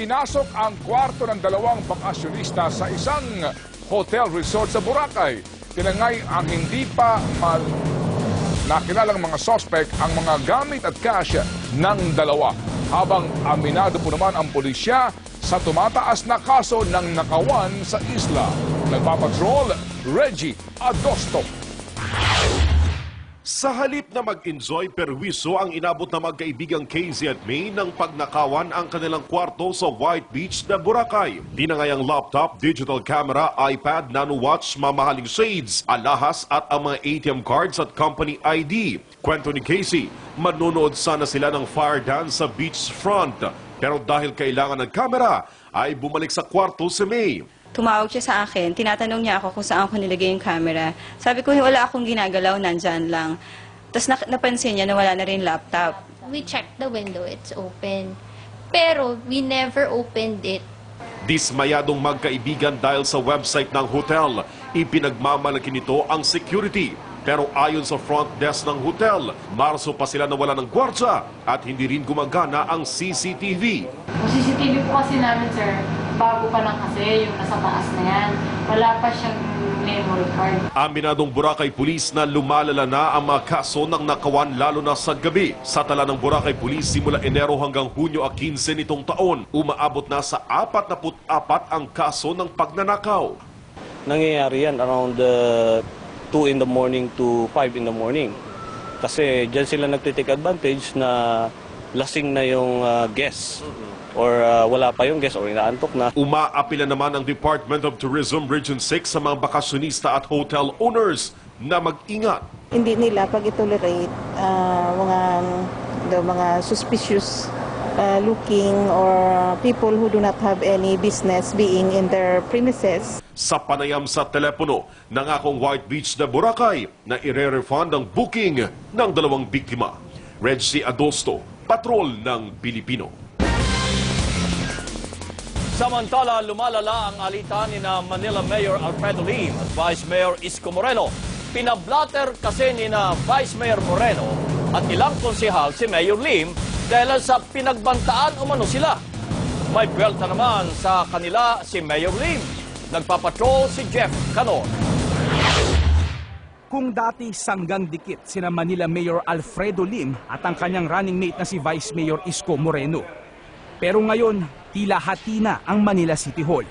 Pinasok ang kwarto ng dalawang bakasyonista sa isang hotel resort sa Boracay. Tinangay ang hindi pa nakilalang mga suspect ang mga gamit at cash ng dalawa. Habang aminado po naman ang pulisya sa tumataas na kaso ng nakawan sa isla. Nagpapatrol, Reggie Adosto. Sa halip na mag-enjoy perwiso ang inabot na magkaibigang Casey at May nang pagnakawan ang kanilang kwarto sa White Beach na Boracay. Tinangay ang laptop, digital camera, iPad, nano-watch, mamahaling shades, alahas at ang mga ATM cards at company ID. Kwento ni Casey, manonood sana sila ng fire dance sa beachfront. Pero dahil kailangan ng camera, ay bumalik sa kwarto si May. Tumawag siya sa akin, tinatanong niya ako kung saan ko nilagay yung camera. Sabi ko, wala akong ginagalaw, nandyan lang. Tapos napansin niya na wala na rin laptop. We checked the window, it's open. Pero we never opened it. Dismayadong magkaibigan dahil sa website ng hotel. Ipinagmamalaki nito ang security. Pero ayon sa front desk ng hotel, Marso pa sila nawala ng gwardya at hindi rin gumagana ang CCTV. Yung CCTV po kasi namin, sir, bago pa lang kasi yung nasa taas na yan. Wala pa siyang memory card. Aminadong Boracay Police na lumalala na ang mga kaso ng nakawan lalo na sa gabi. Sa tala ng Boracay Police simula Enero hanggang Hunyo 15 nitong taon, umaabot na sa 44 ang kaso ng pagnanakaw. Nangyayari yan around 2 in the morning to 5 in the morning. Kasi dyan sila nagtitake advantage na lasing na yung guests. Or wala pa yung guest or inaantok na. Umaapila naman ang Department of Tourism Region 6 sa mga bakasyonista at hotel owners na mag-ingat. Hindi nila pag-tolerate mga suspicious looking or people who do not have any business being in their premises. Sa panayam sa telepono, nangakong White Beach na Boracay na ire-refund ang booking ng dalawang biktima. Reggie Adosto, Patrol ng Pilipino. Samantala, lumalala ang alitan ni Manila Mayor Alfredo Lim at Vice Mayor Isko Moreno. Pinablatter kasi ni Vice Mayor Moreno at ilang konsehal si Mayor Lim dahil sa pinagbantaan umano sila. May buwelta naman sa kanila si Mayor Lim. Nagpapatrol si Jeff Canon. Kung dati sanggang dikit sina Manila Mayor Alfredo Lim at ang kanyang running mate na si Vice Mayor Isko Moreno. Pero ngayon, tila hati na ang Manila City Hall.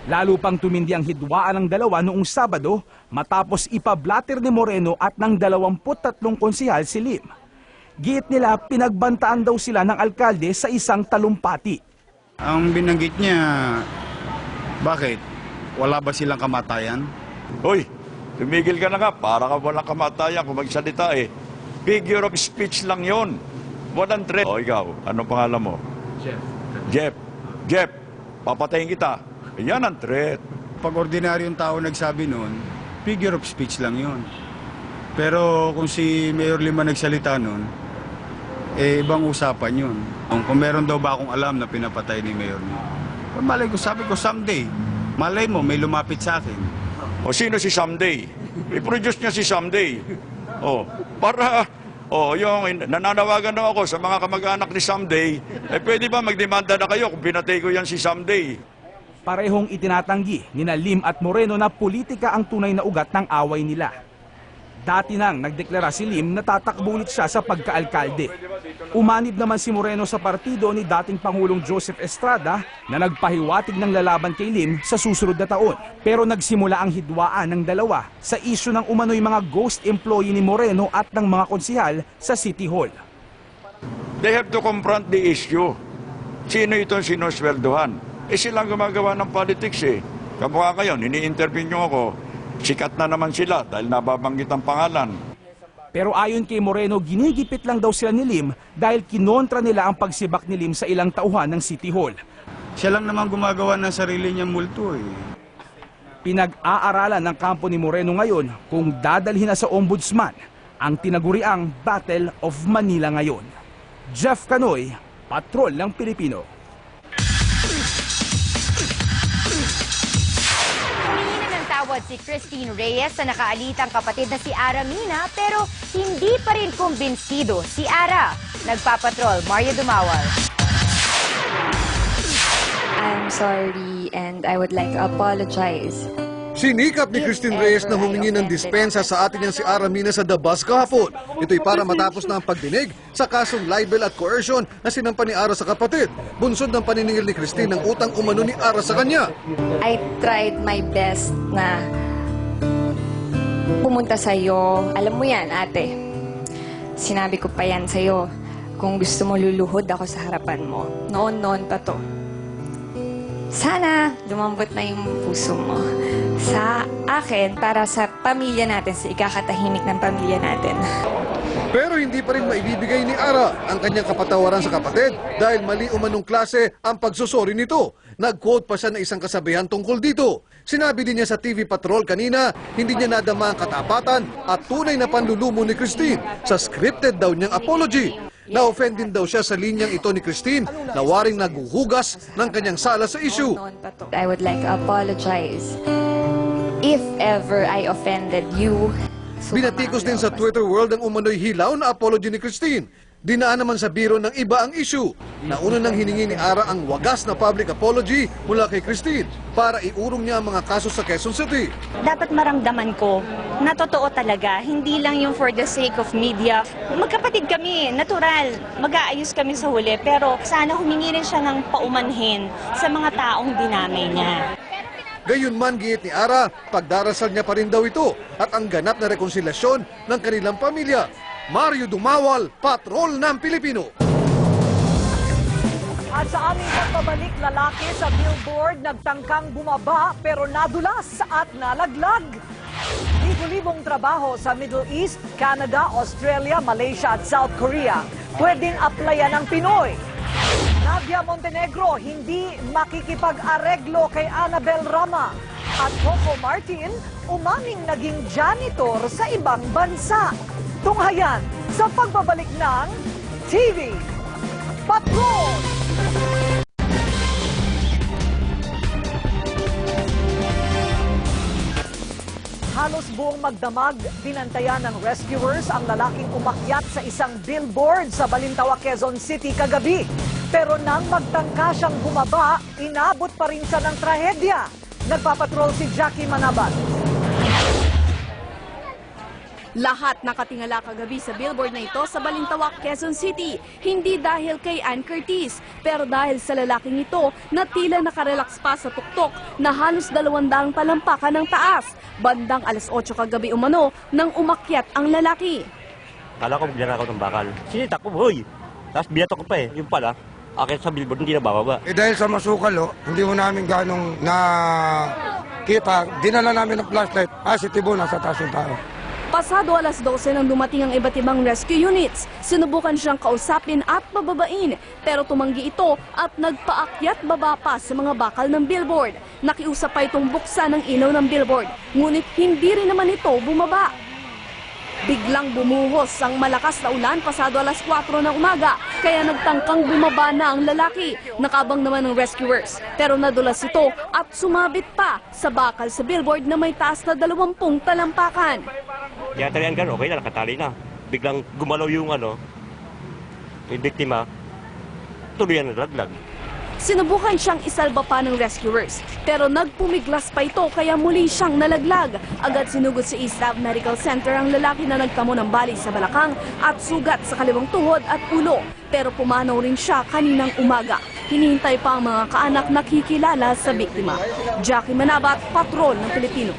Lalo pang tumindi ang hidwaan ng dalawa noong Sabado matapos ipablatter ni Moreno at ng 23 konsehal si Lim. Giit nila pinagbantaan daw sila ng alkalde sa isang talumpati. Ang binanggit niya, bakit? Wala ba silang kamatayan? Hoy, tumigil ka na nga. Para ka walang kamatayan kung magsalita eh. Figure of speech lang yon. Walang threat. O ikaw, anong pangalan mo? Jeff. Jeff, papatayin kita. Yan ang threat. Pag ordinaryong tao nagsabi noon, figure of speech lang yon. Pero kung si Mayor Lima nagsalita noon, ibang usapan yun. Kung meron daw ba akong alam na pinapatay ni Mayor Lima. Malay ko, sabi ko, someday. Malay mo, may lumapit sa akin. O sino si Someday? I-produce niya si Someday. O, para... O, yung nananawagan na ako sa mga kamag-anak ni Someday, pwede ba magdemanda na kayo kung pinatay ko yan si Someday? Parehong itinatanggi ni Lim at Moreno na politika ang tunay na ugat ng away nila. Dati nang nagdeklara si Lim na tatakbo ulit siya sa pagkaalkalde. Umanib naman si Moreno sa partido ni dating Pangulong Joseph Estrada na nagpahiwatig ng lalaban kay Lim sa susunod na taon. Pero nagsimula ang hidwaan ng dalawa sa isyu ng umano'y mga ghost employee ni Moreno at ng mga konsehal sa City Hall. They have to confront the issue. Sino itong sinusweldohan? Silang gumagawa ng politics eh. Kamukha kayo, ini-interview nyo ako. Sikat na naman sila dahil nababanggit ang pangalan. Pero ayon kay Moreno, ginigipit lang daw sila ni Lim dahil kinontra nila ang pagsibak ni Lim sa ilang tauhan ng City Hall. Siya lang naman gumagawa ng sarili niyang multo eh. Pinag-aaralan ng kampo ni Moreno ngayon kung dadalhin na sa ombudsman ang tinaguriang Battle of Manila ngayon. Jeff Canoy, Patrol ng Pilipino. Tawad si Christine Reyes sa nakaalitang kapatid na si Ara Mina pero hindi pa rin kumbinsido si Ara. Nagpapatrol, Mario Dumawal. I'm sorry and I would like to apologize. Sinikap ni Christine Reyes na humingi ng dispensa sa atin niyang si Aramina sa Dabas kahapon. Ito'y para matapos na ang pagdinig sa kasong libel at coercion na sinampa ni Ara sa kapatid. Bunsod ng paniningil ni Christine ng utang umano ni Ara sa kanya. I tried my best na pumunta sa'yo. Alam mo yan, ate. Sinabi ko pa yan sa'yo. Kung gusto mo, luluhod ako sa harapan mo. Noon pa to. Sana lumambot na yung puso mo sa akin para sa pamilya natin, sa ikakatahimik ng pamilya natin. Pero hindi pa rin maibibigay ni Ara ang kanyang kapatawaran sa kapatid dahil mali umanong klase ang pagsusori nito. Nag-quote pa siya ng isang kasabihan tungkol dito. Sinabi din niya sa TV Patrol kanina, hindi niya nadama ang katapatan at tunay na panlulumo ni Christine sa scripted daw niyang apology. Na-offend din daw siya sa linyang ito ni Christine na waring naguhugas ng kanyang sala sa issue. I would like to apologize if ever I offended you. Binatikos din sa Twitter world ang umano'y hilaw na apology ni Christine. Dinaan naman sa biro ng iba ang issue. Nauna nang hiningi ni Ara ang wagas na public apology mula kay Christine para iurong niya ang mga kaso sa Quezon City. Dapat maramdaman ko na totoo talaga, hindi lang yung for the sake of media. Magkapatid kami, natural, mag-aayos kami sa huli, pero sana humingi rin siya ng paumanhin sa mga taong dinamay niya. Gayunman, giit ni Ara, pagdarasal niya pa rin daw ito at ang ganap na rekonsilyasyon ng kanilang pamilya. Mario Dumawal, Patrol ng Pilipino. At sa aming pagbabalik, lalaki sa billboard nagtangkang bumaba pero nadulas at nalaglag. Libo-libong trabaho sa Middle East, Canada, Australia, Malaysia at South Korea pwedeng applyan ng Pinoy. Nadia Montenegro hindi makikipag-areglo kay Annabel Rama. At Coco Martin umaming naging janitor sa ibang bansa. Tunghayan sa pagbabalik ng TV Patrol! Halos buong magdamag, binantayan ng rescuers ang lalaking umakyat sa isang billboard sa Balintawak, Quezon City kagabi. Pero nang magtangka siyang bumaba, inabot pa rin siya ng trahedya. Nagpapatrol si Jackie Manabat. Lahat nakatingala kagabi sa billboard na ito sa Balintawak, Quezon City. Hindi dahil kay Ann Curtis, pero dahil sa lalaking ito na tila nakarelax pa sa tuktok na halos 200 palampakan ng taas. Bandang alas 8 kagabi umano nang umakyat ang lalaki. Kala ko bigyan ako ng bakal. Sinita ko, hoy! Tapos biyato ko pa eh. Yung pala, akit sa billboard, hindi na bababa. Dahil sa masukal, hindi mo namin ganong nakita, dinala namin ng flashlight. Si Tibo, nasa taas yung tao. Pasado alas 12 nang dumating ang iba't ibang rescue units. Sinubukan siyang kausapin at pababain, pero tumanggi ito at nagpaakyat baba pa sa mga bakal ng billboard. Nakiusap pa itong buksan ng ilaw ng billboard, ngunit hindi rin naman ito bumaba. Biglang bumuhos ang malakas na ulan pasado alas 4 ng umaga, kaya nagtangkang bumaba na ang lalaki. Nakabang naman ng rescuers, pero nadulas ito at sumabit pa sa bakal sa billboard na may taas na 20 talampakan. Kaya talian ka, okay na, nakatali na. Biglang gumalaw yung yung biktima, tuloy na nalaglag. Sinubukan siyang isalba pa ng rescuers, pero nagpumiglas pa ito kaya muli siyang nalaglag. Agad sinugod sa East Ave Medical Center ang lalaki na nagtamo ng bali sa balakang at sugat sa kaliwang tuhod at ulo. Pero pumanaw rin siya kaninang umaga. Hinihintay pa ang mga kaanak nakikilala sa biktima. Jackie Manabat, Patrol ng Pilipino.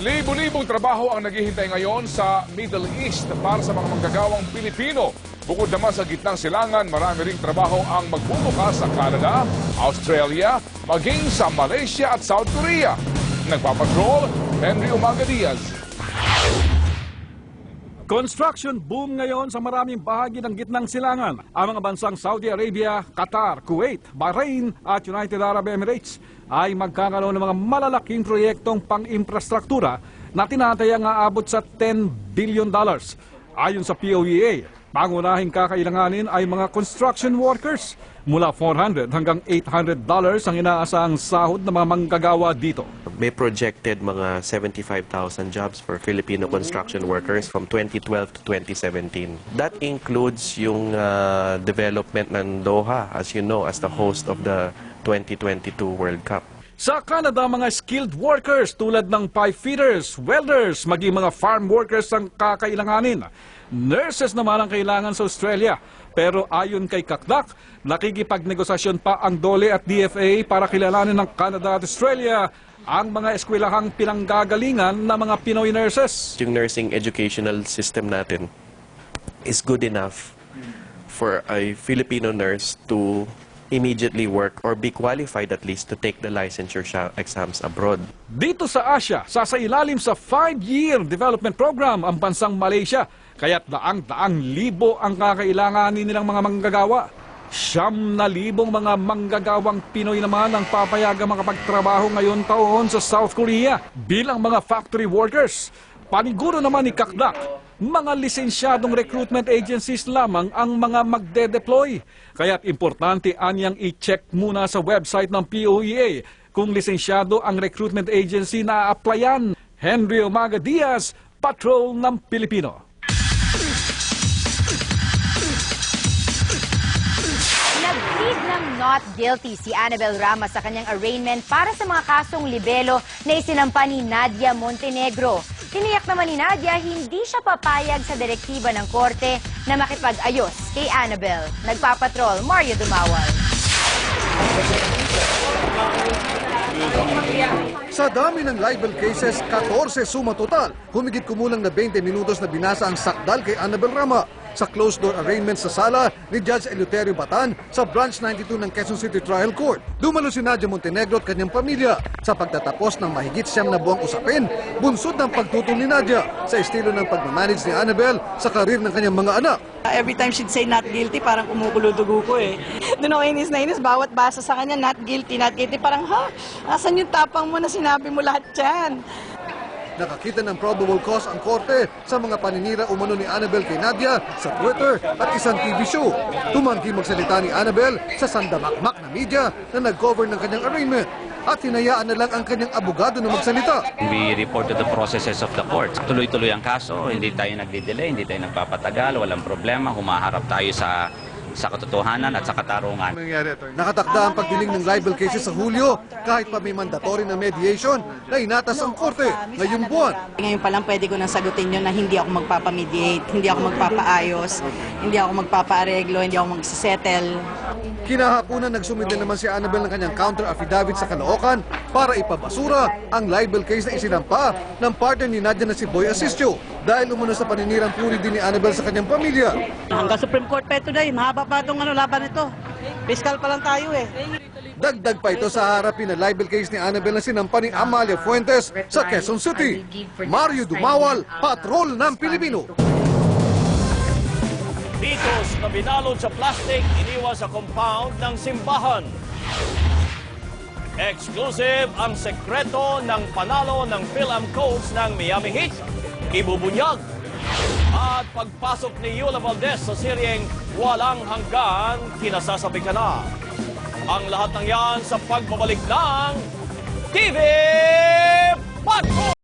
Libo-libong trabaho ang naghihintay ngayon sa Middle East para sa mga manggagawang Pilipino. Bukod naman sa gitnang silangan, marami ring trabaho ang magbubukas sa Canada, Australia, maging sa Malaysia at South Korea. Nagpapatrol, Henry Umaga Diaz. Construction boom ngayon sa maraming bahagi ng gitnang silangan. Ang mga bansang Saudi Arabia, Qatar, Kuwait, Bahrain at United Arab Emirates ay magkakaroon ng mga malalaking proyektong pang-infrastruktura na tinatayang aabot sa $10 billion. Ayon sa POEA, Pangunahing kakailanganin ay mga construction workers. Mula $400 hanggang $800 ang inaasahang sahod ng mga manggagawa dito. May projected mga 75,000 jobs for Filipino construction workers from 2012 to 2017. That includes yung development ng Doha, as you know, as the host of the 2022 World Cup. Sa Canada, mga skilled workers tulad ng pipe fitters, welders, maging mga farm workers ang kakailanganin. Nurses naman ang kailangan sa Australia. Pero ayon kay Kakdak, nakikipagnegosasyon pa ang DOLE at DFA para kilalanin ng Canada at Australia ang mga eskwelahang pinanggagalingan ng mga Pinoy nurses. Yung nursing educational system natin is good enough for a Filipino nurse to immediately work or be qualified at least to take the licensure exams abroad. Dito sa Asia, sasailalim sa 5-year development program ang bansang Malaysia, kaya't daang-daang libo ang kakailanganin nilang mga manggagawa. 9,000 mga manggagawang Pinoy naman ang papayagang makapagtrabaho ngayon taon sa South Korea bilang mga factory workers. Paniguro naman ni Kakdak, mga lisensyadong recruitment agencies lamang ang mga magde-deploy. Kaya't importante anyang i-check muna sa website ng POEA kung lisensyado ang recruitment agency na applyan. Henry Umaga Diaz, Patrol ng Pilipino. Nag-plead ng not guilty si Annabel Ramos sa kanyang arraignment para sa mga kasong libelo na isinampa ni Nadia Montenegro. Tiniyak naman ni Nadia hindi siya papayag sa direktiba ng korte na makipag-ayos kay Annabel. Nagpapatrol, Mario Dumawal. Sa dami ng libel cases, 14 suma total. Humigit kumulang na 20 minutos na binasa ang sakdal kay Annabel Rama sa closed-door arraignment sa sala ni Judge Eleuterio Batan sa Branch 92 ng Quezon City Trial Court. Dumalo si Nadia Montenegro at kanyang pamilya sa pagtatapos ng mahigit 9 na buwang usapin, bunsod ng pagtutol ni Nadia sa estilo ng pagmamanage ni Annabel sa karir ng kanyang mga anak. Every time she'd say not guilty, parang kumukulo dugo ko eh. Doon ako inis na inis, bawat basa sa kanya, not guilty, not guilty. Parang, ha? Asan yung tapang mo na sinabi mo lahat yan? Nakakita ng probable cause ang korte sa mga paninira umano ni Annabel kay Nadia sa Twitter at isang TV show. Tumanggi magsalita ni Annabel sa sandamakmak na media na nag-cover ng kanyang arraignment at hinayaan na lang ang kanyang abogado na magsalita. We report to the processes of the courts. Tuloy-tuloy ang kaso, hindi tayo nagdi-delay, hindi tayo nagpapatagal, walang problema, humaharap tayo sa katotohanan at sa katarungan. Nakatakda ang pagdiling ng libel cases sa Hulyo kahit pa may mandatory na mediation na inatas ang korte ngayong buwan. Ngayon pa lang pwede ko nang sagutin yun na hindi ako magpapamediate, hindi ako magpapaayos, hindi ako magpapaareglo, hindi ako magsisettle. Kinahaponan nagsumite naman si Annabel ng kanyang counter affidavit sa Caloocan para ipabasura ang libel case na isinampa ng partner ni Nadia na si Boy Asistio dahil umano sa paninirang puri din ni Annabel sa kanyang pamilya. Hanggang Supreme Court pa ito dahil mahaba pa itong laban ito. Fiscal pa lang tayo eh. Dagdag pa ito sa harapin na libel case ni Annabel na sinampa ni Amalia Fuentes sa Quezon City. Mario Dumawal, Patrol ng Pilipino. Titos na binalot sa plastic, iniwan sa compound ng simbahan. Exclusive ang sekreto ng panalo ng Phil-Am coach ng Miami Heat, ibubunyag. At pagpasok ni Yula Valdez sa seryeng walang hanggan, kinasasabi ka na. Ang lahat ng yan sa pagbabalik ng TV Patrol!